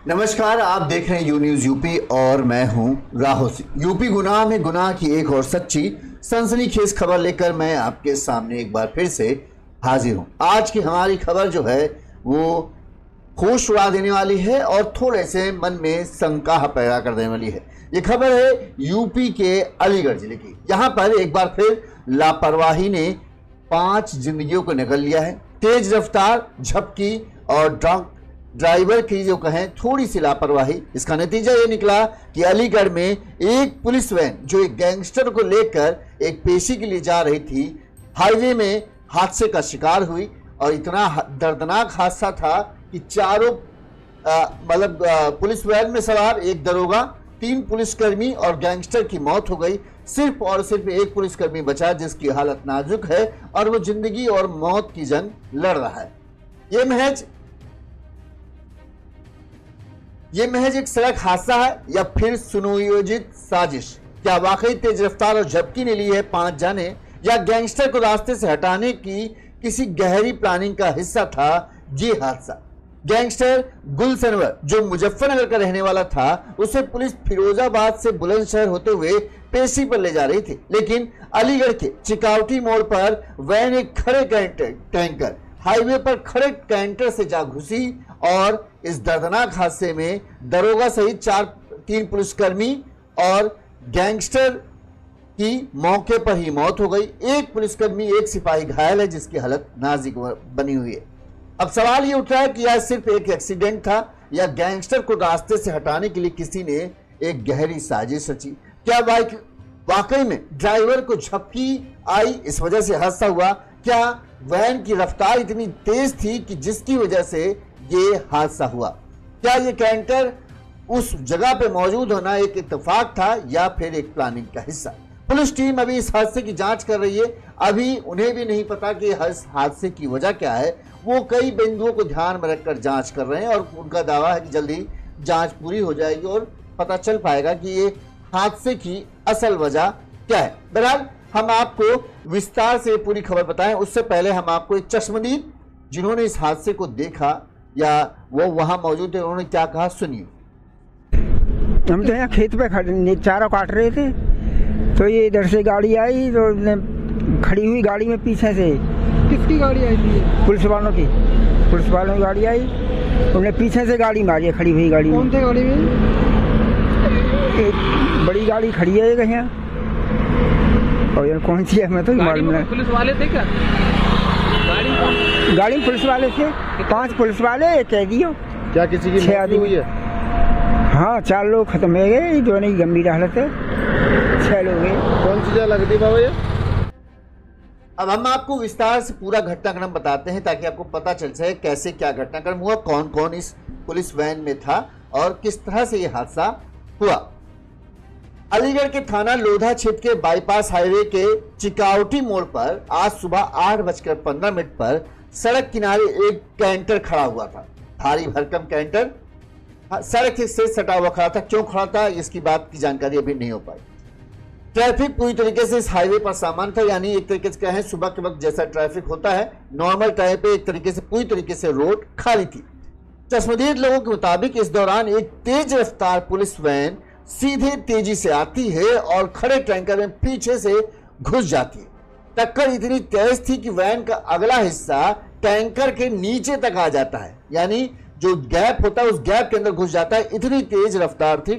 नमस्कार, आप देख रहे हैं यू न्यूज यूपी और मैं हूं राहुल सिंह। यूपी गुनाह में गुनाह की एक और सच्ची सनसनीखेज खबर लेकर मैं आपके सामने एक बार फिर से हाजिर हूं। आज की हमारी खबर जो है वो होश उड़ा देने वाली है और थोड़े से मन में शंका पैदा कर देने वाली है। ये खबर है यूपी के अलीगढ़ जिले की। यहाँ पर एक बार फिर लापरवाही ने 5 जिंदगियों को निगल लिया है। तेज रफ्तार, झपकी और ड्राइवर की जो कहें थोड़ी सी लापरवाही, इसका नतीजा ये निकला कि अलीगढ़ में एक पुलिस वैन जो एक गैंगस्टर को लेकर एक पेशी के लिए जा रही थी, हाईवे में हादसे का शिकार हुई। और इतना दर्दनाक हादसा था कि चारों पुलिस वैन में सवार एक दरोगा, 3 पुलिसकर्मी और गैंगस्टर की मौत हो गई। सिर्फ और सिर्फ एक पुलिसकर्मी बचा जिसकी हालत नाजुक है और वो जिंदगी और मौत की जंग लड़ रहा है। ये महज एक सड़क हादसा है या फिर सुनियोजित साजिश? क्या वाकई तेज रफ्तार और झपकी ने ली है 5 जाने, या गैंगस्टर को रास्ते से हटाने की किसी गहरी प्लानिंग का हिस्सा था ये हादसा? गैंगस्टर गुलसनवर जो मुजफ्फरनगर का रहने वाला था, उसे पुलिस फिरोजाबाद से बुलंदशहर होते हुए पेशी पर ले जा रही थी, लेकिन अलीगढ़ के चिकावटी मोड़ पर वैन एक खड़े टैंकर हाईवे पर खड़े कैंटर से जा घुसी और इस दर्दनाक हादसे में दरोगा सहित 3 पुलिसकर्मी और गैंगस्टर की मौके पर ही मौत हो गई। एक पुलिसकर्मी, एक सिपाही घायल है जिसकी हालत नाजुक बनी हुई है। अब सवाल ये उठ रहा है कि यह सिर्फ एक एक्सीडेंट था या गैंगस्टर को रास्ते से हटाने के लिए किसी ने एक गहरी साजिश रची? क्या वाकई में ड्राइवर को झपकी आई, इस वजह से हादसा हुआ? क्या वैन की रफ्तार इतनी तेज थी कि जिसकी वजह से ये हादसा हुआ? क्या ये कैंटर उस जगह पे मौजूद होना एक इत्तेफाक था या फिर एक प्लानिंग का हिस्सा? पुलिस टीम अभी इस हादसे की जांच कर रही है। अभी उन्हें भी नहीं पता कि इस हादसे की वजह क्या है। वो कई बिंदुओं को ध्यान में रखकर जांच कर रहे हैं और उनका दावा है कि जल्दी जांच पूरी हो जाएगी और पता चल पाएगा कि ये हादसे की असल वजह क्या है। बहरहाल हम आपको विस्तार से पूरी खबर बताएं, उससे पहले हम आपको एक चश्मदीद जिन्होंने इस हादसे को देखा या वो वहां मौजूद थे, उन्होंने क्या कहा, सुनिए। हम तो यहाँ खेत पे खड़े चारा काट रहे थे, तो ये इधर से गाड़ी आई तो खड़ी हुई गाड़ी में पीछे से। किसकी गाड़ी आई थी? पुलिस वालों की गाड़ी आई, उन्होंने पीछे से गाड़ी मारी है खड़ी हुई गाड़ी में। कौन सी गाड़ी में? एक बड़ी गाड़ी खड़ी है एक यहाँ, और यार कौन सी है मैं तो मालूम नहीं। पुलिस वाले थे क्या? गाड़ी में पुलिस वाले थे, 5 पुलिस वाले, एक कैदी हो। क्या किसी की 6 आदमी हुई है? हाँ, 4 लोग खत्म हो गए, दोनों की गंभीर हालत है, 6 लोग हैं। कौन सी जगह लगती बाबा ये? अब हम आपको विस्तार से पूरा घटनाक्रम बताते हैं ताकि आपको पता चल सके कैसे क्या घटनाक्रम हुआ, कौन कौन इस पुलिस वैन में था और किस तरह से यह हादसा हुआ। अलीगढ़ के थाना लोधा क्षेत्र के बाईपास हाईवे के चिकावटी मोड़ पर आज सुबह 8:15 पर सड़क किनारे एक कैंटर खड़ा हुआ था। भारी भरकम कैंटर सड़क से सटा हुआ खड़ा था। क्यों खड़ा था इसकी बात की जानकारी अभी नहीं हो पाई। ट्रैफिक पूरी तरीके से इस हाईवे पर सामान था, यानी एक तरीके से कहें सुबह के वक्त जैसा ट्रैफिक होता है नॉर्मल टाइम पे, एक तरीके से पूरी तरीके से रोड खाली थी। चश्मदीद लोगों के मुताबिक इस दौरान एक तेज रफ्तार पुलिस वैन सीधे तेजी से आती है और खड़े टैंकर में पीछे से घुस जाती है। टक्कर इतनी तेज थी कि वैन का अगला हिस्सा टैंकर के नीचे तक आ जाता है, यानी जो गैप होता है उस गैप के अंदर घुस जाता है। इतनी तेज रफ्तार थी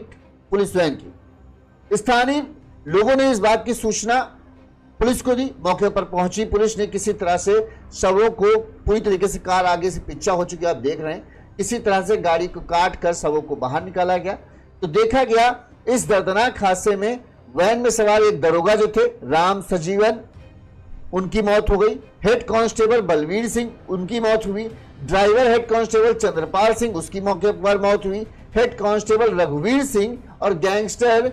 पुलिस वैन की। स्थानीय लोगों ने इस बात की सूचना पुलिस को दी। मौके पर पहुंची पुलिस ने किसी तरह से शवों को, पूरी तरीके से कार आगे से पिछा हो चुकी है, आप देख रहे हैं, किसी तरह से गाड़ी को काट कर शवों को बाहर निकाला गया। तो देखा गया इस दर्दनाक हादसे में वैन में सवार एक दरोगा जो थे राम सजीवन, उनकी मौत हो गई। हेड कांस्टेबल बलवीर सिंह, उनकी मौत हुई। Driver head constable Chandrapal Singh, उसकी मौके पर मौत हुई। हेड कांस्टेबल रघुवीर सिंह और गैंगस्टर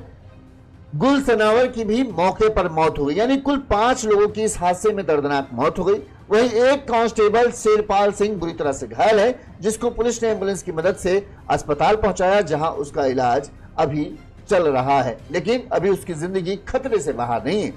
गुलसनावर की भी मौके पर मौत हो गई, यानी कुल 5 लोगों की इस हादसे में दर्दनाक मौत हो गई। वहीं एक कांस्टेबल शेरपाल सिंह बुरी तरह से घायल है, जिसको पुलिस ने एम्बुलेंस की मदद से अस्पताल पहुंचाया, जहां उसका इलाज अभी चल रहा है, लेकिन अभी उसकी जिंदगी खतरे से बाहर नहीं है।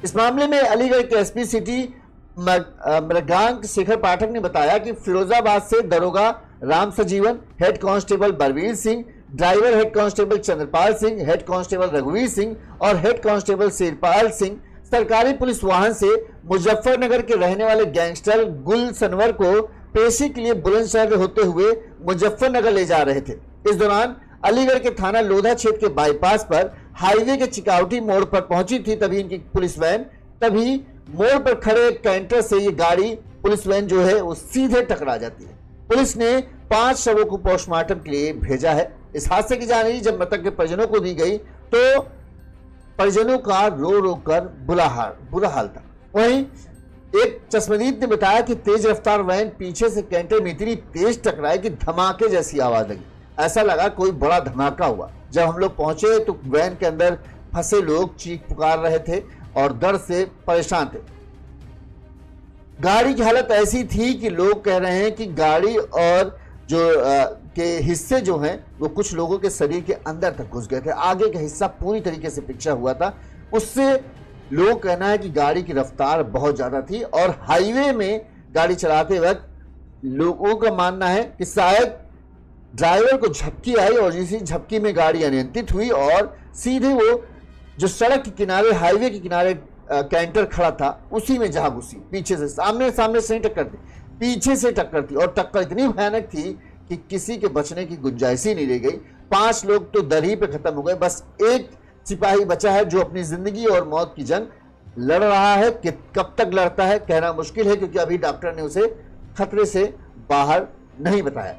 इस मामले में अलीगढ़ के एसपी सिटी मृगांक शेखर पाठक ने बताया कि फिरोजाबाद से दरोगा Ram Sajivan, head constable Balvir Singh, driver head constable Chandrapal Singh, head constable रघुवीर सिंह और हेड कांस्टेबल शेरपाल सिंह सरकारी पुलिस वाहन से मुजफ्फरनगर के रहने वाले गैंगस्टर गुल सनवर को पेशी के लिए बुलंदशहर होते हुए मुजफ्फरनगर ले जा रहे थे। इस दौरान अलीगढ़ के थाना लोधा क्षेत्र के बाईपास पर हाईवे के चिकावटी मोड़ पर पहुंची थी तभी इनकी पुलिस वैन तभी मोड़ पर खड़े एक कैंटर से ये गाड़ी पुलिस वैन जो है वो सीधे टकरा जाती है। पुलिस ने 5 शवों को पोस्टमार्टम के लिए भेजा है। इस हादसे की जानकारी जब मृतक के परिजनों को दी गई तो परिजनों का रो रो कर बुरा हाल था। वहीं एक चश्मदीद ने बताया कि तेज रफ्तार वैन पीछे से कैंटर में इतनी तेज टकराई कि धमाके जैसी आवाज लगी। ऐसा लगा कोई बड़ा धमाका हुआ। जब हम लोग पहुंचे तो वैन के अंदर फंसे लोग चीख पुकार रहे थे और दर्द से परेशान थे। गाड़ी की हालत ऐसी थी कि लोग कह रहे हैं कि गाड़ी और जो के हिस्से जो हैं वो कुछ लोगों के शरीर के अंदर तक घुस गए थे। आगे का हिस्सा पूरी तरीके से पिक्चर हुआ था। उससे लोगों का कहना है कि गाड़ी की रफ्तार बहुत ज्यादा थी और हाईवे में गाड़ी चलाते वक्त लोगों का मानना है कि शायद ड्राइवर को झपकी आई और इसी झपकी में गाड़ी अनियंत्रित हुई और सीधे वो जो सड़क के किनारे हाईवे के किनारे कैंटर खड़ा था उसी में जा घुसी। पीछे से सामने से नहीं टक्कर थी, पीछे से टक्कर थी और टक्कर इतनी भयानक थी कि किसी के बचने की गुंजाइश ही नहीं रह गई। 5 लोग तो दर ही पे खत्म हो गए। बस एक सिपाही बचा है जो अपनी जिंदगी और मौत की जंग लड़ रहा है। कि कब तक लड़ता है कहना मुश्किल है क्योंकि अभी डॉक्टर ने उसे खतरे से बाहर नहीं बताया।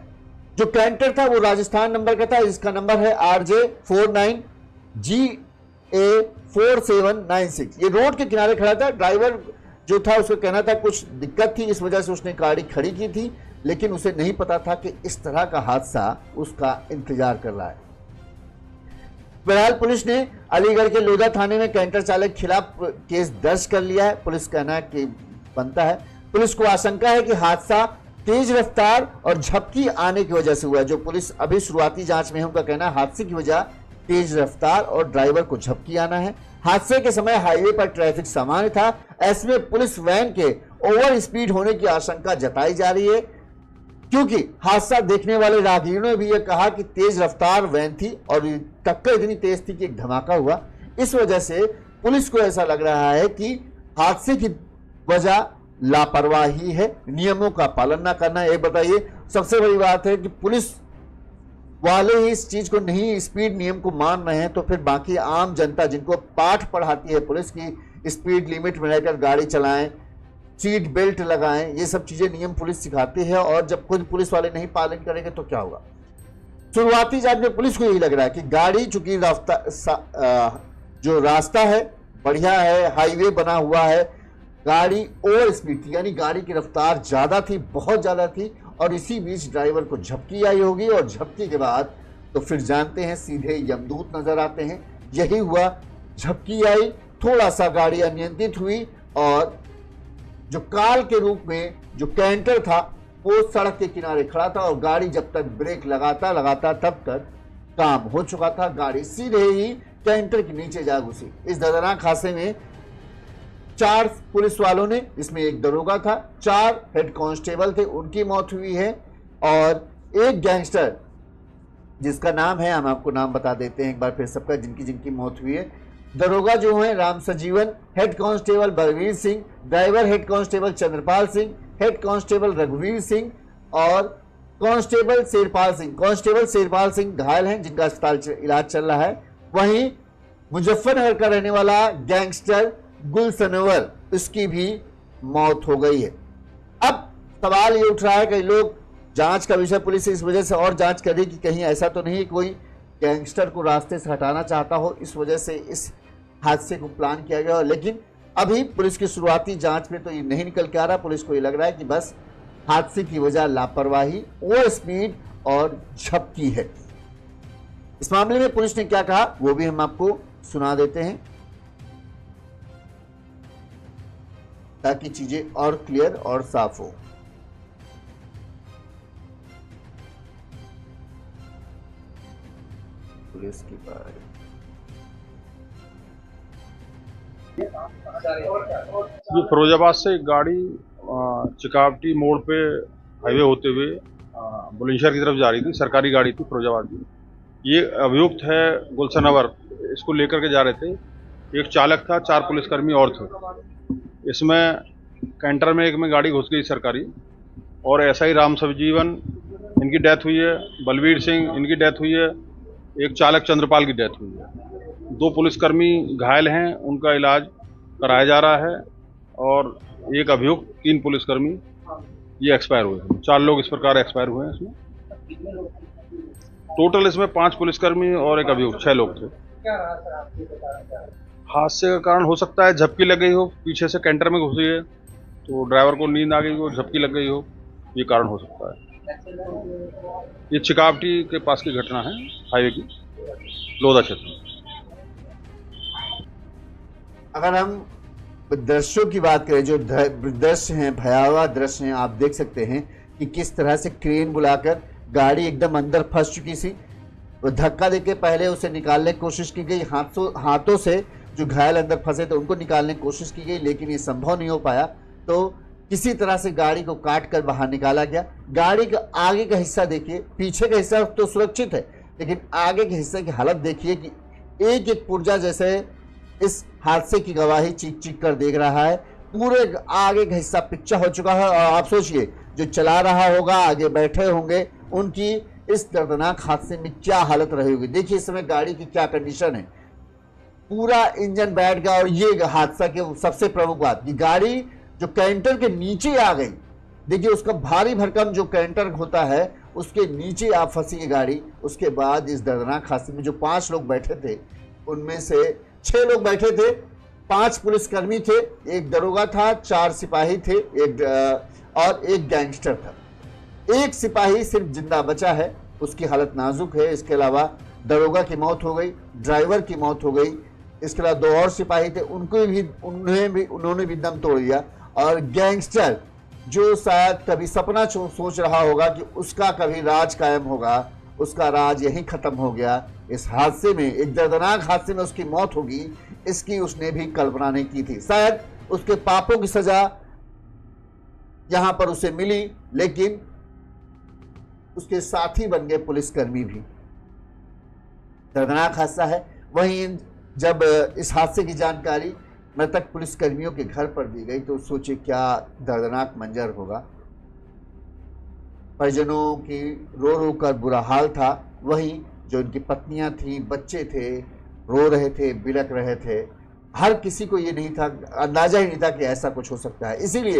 जो कैंटर था वो राजस्थान नंबर का था, जिसका नंबर है RJ49GA4796। ये रोड के किनारे खड़ा था। ड्राइवर जो था उसका कहना था कुछ दिक्कत थी इस वजह से उसने गाड़ी खड़ी की थी, लेकिन उसे नहीं पता था कि इस तरह का हादसा उसका इंतजार कर रहा है। बहरहाल पुलिस ने अलीगढ़ के लोधा थाने में कैंटर चालक के खिलाफ केस दर्ज कर लिया है। पुलिस कहना है कि बनता है। पुलिस को आशंका है कि हादसा तेज रफ्तार और झपकी आने की वजह से हुआ। जो पुलिस अभी शुरुआती जांच में है उनका कहना है हादसे की वजह तेज रफ्तार और ड्राइवर को झपकी आना है। हादसे के समय हाईवे पर ट्रैफिक सामान्य था। ऐसे में पुलिस वैन के ओवर स्पीड होने की आशंका जताई जा रही है क्योंकि हादसा देखने वाले राहगीरों ने भी यह कहा कि तेज रफ्तार वैन थी और टक्कर इतनी तेज थी कि एक धमाका हुआ। इस वजह से पुलिस को ऐसा लग रहा है कि हादसे की वजह लापरवाही है, नियमों का पालन ना करना। ये बताइए सबसे बड़ी बात है कि पुलिस वाले ही इस चीज को नहीं, स्पीड नियम को मान रहे हैं तो फिर बाकी आम जनता जिनको पाठ पढ़ाती है पुलिस की स्पीड लिमिट में रहकर गाड़ी चलाएं, सीट बेल्ट लगाएं, ये सब चीजें नियम पुलिस सिखाती है और जब खुद पुलिस वाले नहीं पालन करेंगे तो क्या होगा। शुरुआती जांच में पुलिस को यही लग रहा है कि गाड़ी चूंकि जो रास्ता है बढ़िया है, हाईवे बना हुआ है, गाड़ी ओवर स्पीड थी यानी गाड़ी की रफ्तार ज्यादा थी, बहुत ज्यादा थी और इसी बीच ड्राइवर को झपकी आई होगी और झपकी के बाद तो फिर जानते हैं सीधे यमदूत नजर आते हैं। यही हुआ, झपकी आई, थोड़ा सा गाड़ी अनियंत्रित हुई और जो काल के रूप में जो कैंटर था वो सड़क के किनारे खड़ा था और गाड़ी जब तक ब्रेक लगाता तब तक काम हो चुका था। गाड़ी सीधे ही कैंटर के नीचे जा घुसी। इस दर्दनाक हादसे में 4 पुलिस वालों ने, इसमें एक दरोगा था, 4 हेड कांस्टेबल थे, उनकी मौत हुई है और एक गैंगस्टर जिसका नाम है, हम आपको नाम बता देते हैं एक बार फिर सबका, जिनकी मौत हुई है। दरोगा जो है Ram Sajivan, head constable Balvir Singh, driver head constable Chandrapal Singh, head constable रघुवीर सिंह और कांस्टेबल शेरपाल सिंह। कांस्टेबल शेरपाल सिंह घायल हैं जिनका अस्पताल इलाज चल रहा है। वहीं मुजफ्फरनगर का रहने वाला गैंगस्टर गुल सनवर, उसकी भी मौत हो गई है। अब सवाल ये उठ रहा है कि लोग, जांच का विषय पुलिस इस वजह से और जांच कर रही कि कहीं ऐसा तो नहीं कोई गैंगस्टर को रास्ते से हटाना चाहता हो, इस वजह से इस हादसे को प्लान किया गया हो। लेकिन अभी पुलिस की शुरुआती जांच में तो ये नहीं निकल के आ रहा। पुलिस को ये लग रहा है कि बस हादसे की वजह लापरवाही, ओवर स्पीड और झपकी है। इस मामले में पुलिस ने क्या कहा वो भी हम आपको सुना देते हैं ताकि चीजें और क्लियर और साफ हो। पुलिस की बात, ये फिरोजाबाद से एक गाड़ी चिकावटी मोड़ पे हाईवे होते हुए बुलंदशहर की तरफ जा रही थी, सरकारी गाड़ी थी फिरोजाबाद की। ये अभियुक्त है गुलशनवर, इसको लेकर के जा रहे थे। एक चालक था, 4 पुलिसकर्मी और थे। इसमें कैंटर में एक में गाड़ी घुस गई सरकारी, और एसआई राम सजीवन इनकी डेथ हुई है, बलवीर सिंह इनकी डेथ हुई है, एक चालक चंद्रपाल की डेथ हुई है। 2 पुलिसकर्मी घायल हैं, उनका इलाज कराया जा रहा है, और एक अभियुक्त, 3 पुलिसकर्मी ये एक्सपायर हुए हैं। 4 लोग इस प्रकार एक्सपायर हुए हैं इसमें। टोटल इसमें 5 पुलिसकर्मी और एक अभियुक्त, 6 लोग थे। हादसे का कारण हो सकता है झपकी लग गई हो, पीछे से कैंटर में घुसी है तो ड्राइवर को नींद आ गई हो, झपकी लग गई हो, ये कारण हो सकता है। ये चिकावटी के पास की घटना है, हाईवे की, लोधा क्षेत्र में। अगर हम दृश्यों की बात करें, जो दृश्य हैं, भयावह दृश्य हैं, आप देख सकते हैं कि किस तरह से क्रेन बुलाकर गाड़ी एकदम अंदर फंस चुकी थी। धक्का देके पहले उसे निकालने की कोशिश की गई, हाथों से जो घायल अंदर फंसे थे उनको निकालने की कोशिश की गई, लेकिन ये संभव नहीं हो पाया। तो किसी तरह से गाड़ी को काट कर बाहर निकाला गया। गाड़ी का आगे का हिस्सा देखिए, पीछे का हिस्सा तो सुरक्षित है, लेकिन आगे के हिस्से की हालत देखिए कि एक एक पुर्जा जैसे इस हादसे की गवाही चीख चीख कर देख रहा है। पूरे आगे का हिस्सा पिक्चर हो चुका है, और आप सोचिए जो चला रहा होगा, आगे बैठे होंगे, उनकी इस दर्दनाक हादसे में क्या हालत रही होगी। देखिए इस समय गाड़ी की क्या कंडीशन है, पूरा इंजन बैठ गया। और ये हादसा के सबसे प्रमुख बात कि गाड़ी जो कैंटर के नीचे आ गई। देखिए उसका भारी भरकम जो कैंटर होता है उसके नीचे आप फंसी है गाड़ी। उसके बाद इस दर्दनाक हादसे में जो 5 लोग बैठे थे, उनमें से 6 लोग बैठे थे, 5 पुलिसकर्मी थे, एक दरोगा था, 4 सिपाही थे, और एक गैंगस्टर था। एक सिपाही सिर्फ जिंदा बचा है, उसकी हालत नाजुक है। इसके अलावा दरोगा की मौत हो गई, ड्राइवर की मौत हो गई। इसके अलावा 2 और सिपाही थे, उन्होंने भी दम तोड़ दिया। और गैंगस्टर जो शायद कभी सपना सोच रहा होगा कि उसका कभी राज कायम होगा, उसका राज यहीं खत्म हो गया। इस हादसे में, एक दर्दनाक हादसे में उसकी मौत होगी, इसकी उसने भी कल्पना नहीं की थी। शायद उसके पापों की सजा यहां पर उसे मिली, लेकिन उसके साथी बन गए पुलिसकर्मी भी। दर्दनाक हादसा है। वहीं जब इस हादसे की जानकारी मृतक पुलिसकर्मियों के घर पर दी गई तो सोचिए क्या दर्दनाक मंजर होगा। परिजनों की रो रो कर बुरा हाल था। वहीं जो उनकी पत्नियां थी, बच्चे थे, रो रहे थे, बिलक रहे थे। हर किसी को ये नहीं था, अंदाजा ही नहीं था कि ऐसा कुछ हो सकता है। इसीलिए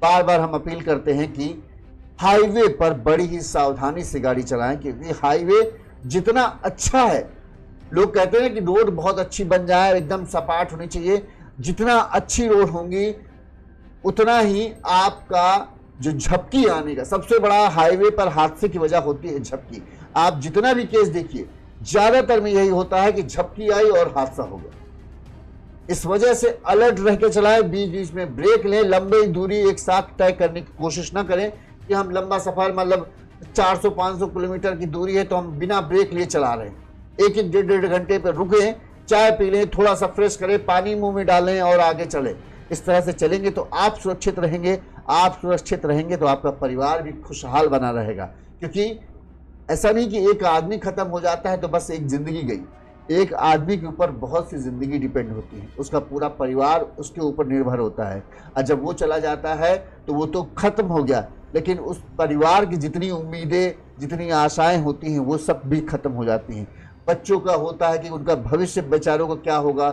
बार बार हम अपील करते हैं कि हाईवे पर बड़ी ही सावधानी से गाड़ी चलाएं, क्योंकि हाईवे जितना अच्छा है, लोग कहते हैं कि रोड बहुत अच्छी बन जाए, एकदम सपाट होनी चाहिए। जितना अच्छी रोड होंगी उतना ही आपका जो झपकी आने का, सबसे बड़ा हाईवे पर हादसे की वजह होती है झपकी। आप जितना भी केस देखिए, ज्यादातर में यही होता है कि झपकी आई और हादसा हो गया। इस वजह से अलर्ट रह के चलाएं, बीच बीच में ब्रेक लें, लंबी दूरी एक साथ तय करने की कोशिश ना करें कि हम लंबा सफर, मतलब 400-500 किलोमीटर की दूरी है तो हम बिना ब्रेक लिए चला रहे हैं। 1-1 घंटे पर रुकें, चाय पी लें, थोड़ा सा फ्रेश करें, पानी मुंह में डालें और आगे चलें। इस तरह से चलेंगे तो आप सुरक्षित रहेंगे। आप सुरक्षित रहेंगे तो आपका परिवार भी खुशहाल बना रहेगा। क्योंकि ऐसा नहीं कि एक आदमी खत्म हो जाता है तो बस एक जिंदगी गई। एक आदमी के ऊपर बहुत सी जिंदगी डिपेंड होती है, उसका पूरा परिवार उसके ऊपर निर्भर होता है। और जब वो चला जाता है तो वो तो खत्म हो गया, लेकिन उस परिवार की जितनी उम्मीदें, जितनी आशाएं होती हैं, वो सब भी खत्म हो जाती हैं। बच्चों का होता है कि उनका भविष्य बेचारों का क्या होगा,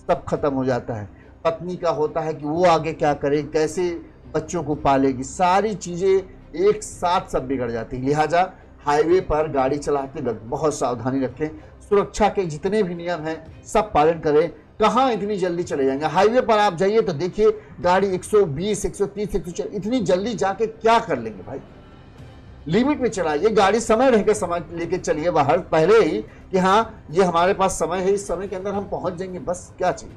सब खत्म हो जाता है। पत्नी का होता है कि वो आगे क्या करे, कैसे बच्चों को पालेगी, सारी चीज़ें एक साथ सब बिगड़ जाती हैं। लिहाजा हाईवे पर गाड़ी चलाते वक्त बहुत सावधानी रखें। सुरक्षा के जितने भी नियम हैं सब पालन करें। कहाँ इतनी जल्दी चले जाएंगे। हाईवे पर आप जाइए तो देखिए गाड़ी 120, 130, 140, इतनी जल्दी जाके क्या कर लेंगे भाई। लिमिट में चलाइए, गाड़ी समय रह के समय लेके चलिए बाहर, पहले ही कि हाँ ये हमारे पास समय है, इस समय के अंदर हम पहुंच जाएंगे, बस क्या चाहिए।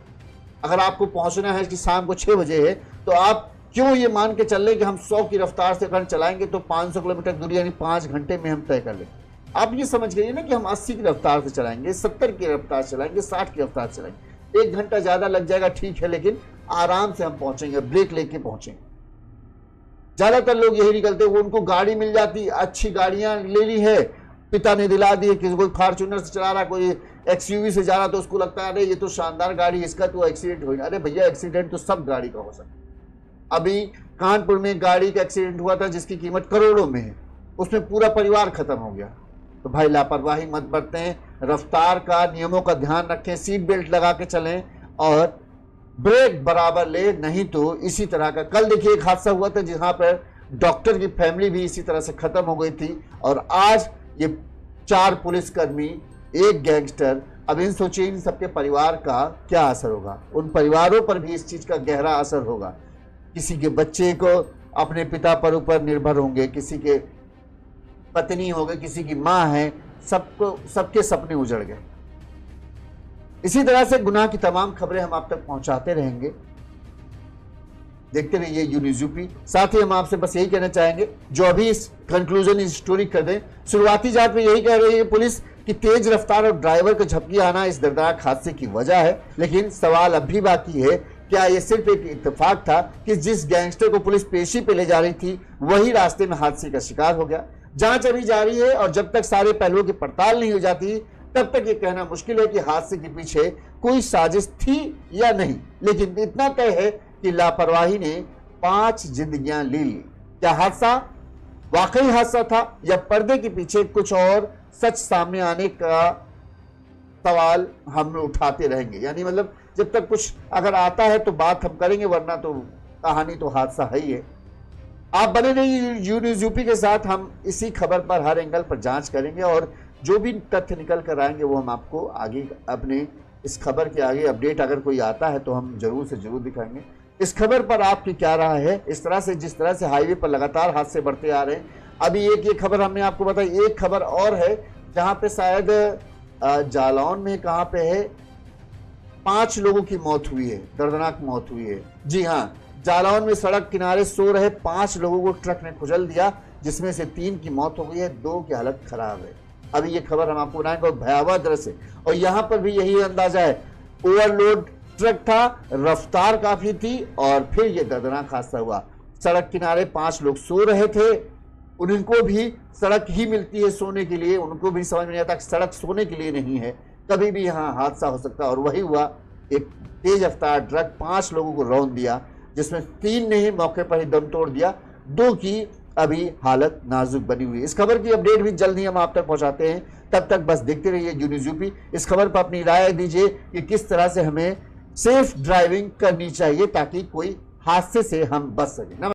अगर आपको पहुंचना है कि शाम को 6 बजे है तो आप क्यों ये मान के चल रहे कि हम 100 की रफ्तार से अगर चलाएंगे तो 500 किलोमीटर दूरी यानी 5 घंटे में हम तय कर लेंगे। आप ये समझ गए ना कि हम 80 की रफ्तार से चलाएंगे, 70 की रफ्तार चलाएंगे, 60 की रफ्तार चलाएंगे। 1 घंटा ज़्यादा लग जाएगा ठीक है, लेकिन आराम से हम पहुंचेंगे, ब्रेक लेके पहुंचेंगे। ज्यादातर लोग यही निकलते हैं, उनको गाड़ी मिल जाती, अच्छी गाड़ियां ले ली है, पिता ने दिला दी, किसी कोई फॉर्च्यूनर से चला रहा, कोई एक्सयूवी से जा रहा, तो उसको लगता है अरे ये तो शानदार गाड़ी, इसका तो एक्सीडेंट हो। अरे भैया एक्सीडेंट तो सब गाड़ी का हो सकता है। अभी कानपुर में गाड़ी का एक्सीडेंट हुआ था जिसकी कीमत करोड़ों में है, उसमें पूरा परिवार खत्म हो गया। तो भाई लापरवाही मत बरतें, रफ्तार का नियमों का ध्यान रखें, सीट बेल्ट लगा के चलें और ब्रेक बराबर ले, नहीं तो इसी तरह का। कल देखिए एक हादसा हुआ था जहां पर डॉक्टर की फैमिली भी इसी तरह से खत्म हो गई थी, और आज ये 4 पुलिसकर्मी, एक गैंगस्टर। अब इन सोचिए इन सबके परिवार का क्या असर होगा, उन परिवारों पर भी इस चीज का गहरा असर होगा। किसी के बच्चे को अपने पिता पर ऊपर निर्भर होंगे, किसी के पत्नी होंगे, किसी की माँ है, सबको सबके सपने उजड़ गए। इसी तरह से गुनाह की तमाम खबरें हम आप तक पहुंचाते रहेंगे। देखते रहिए यू न्यूज़ यूपी। साथ ही हम आपसे बस यही कहना चाहेंगे, जो अभी इस कंक्लूजन इस स्टोरी कर दें, शुरुआती जांच में यही कह रही है पुलिस कि तेज रफ्तार और ड्राइवर का झपकी आना इस दर्दनाक हादसे की वजह है। लेकिन सवाल अब भी बाकी है, क्या यह सिर्फ एक इत्तेफाक था कि जिस गैंगस्टर को पुलिस पेशी पे ले जा रही थी वही रास्ते में हादसे का शिकार हो गया? जांच अभी जारी है और जब तक सारे पहलुओं की पड़ताल नहीं हो जाती तब तक ये कहना मुश्किल है कि हादसे के पीछे कोई साजिश थी या नहीं। लेकिन इतना तय है कि लापरवाही ने 5 जिंदगियां ले ली। क्या हादसा वाकई हादसा था या पर्दे के पीछे कुछ और सच सामने आने का सवाल हम उठाते रहेंगे। यानी मतलब जब तक कुछ अगर आता है तो बात हम करेंगे, वरना तो कहानी तो हादसा है ही है। आप बने रहिए यू न्यूज़ यूपी के साथ, हम इसी खबर पर हर एंगल पर जांच करेंगे और जो भी तथ्य निकल कर आएंगे वो हम आपको आगे अपने इस खबर के आगे अपडेट अगर कोई आता है तो हम जरूर से जरूर दिखाएंगे। इस खबर पर आपकी क्या राय है? इस तरह से जिस तरह से हाईवे पर लगातार हादसे बढ़ते आ रहे हैं, अभी एक ये खबर हमने आपको बताई, एक खबर और है जहां पे शायद जालौन में कहां पे है 5 लोगों की मौत हुई है, दर्दनाक मौत हुई है। जी हाँ, जालौन में सड़क किनारे सो रहे 5 लोगों को ट्रक ने कुचल दिया, जिसमें से 3 की मौत हो गई है, 2 की हालत खराब है। अभी ये खबर हम आपको बनाएंगे और भयावह दृश्य, और यहां पर भी यही अंदाजा है, ओवरलोड ट्रक था, रफ्तार काफी थी और फिर ये दर्दनाक हादसा हुआ। सड़क किनारे 5 लोग सो रहे थे, उनको भी सड़क ही मिलती है सोने के लिए, उनको भी समझ में नहीं आता सड़क सोने के लिए नहीं है, कभी भी यहाँ हादसा हो सकता है। और वही हुआ, एक तेज रफ्तार ट्रक 5 लोगों को रौंद दिया, जिसमें 3 ने ही मौके पर ही दम तोड़ दिया, 2 की अभी हालत नाजुक बनी हुई है। इस खबर की अपडेट भी जल्द ही हम आप तक पहुंचाते हैं, तब तक बस देखते रहिए यू न्यूज़ यूपी। इस खबर पर अपनी राय दीजिए कि किस तरह से हमें सेफ ड्राइविंग करनी चाहिए ताकि कोई हादसे से हम बच सकें।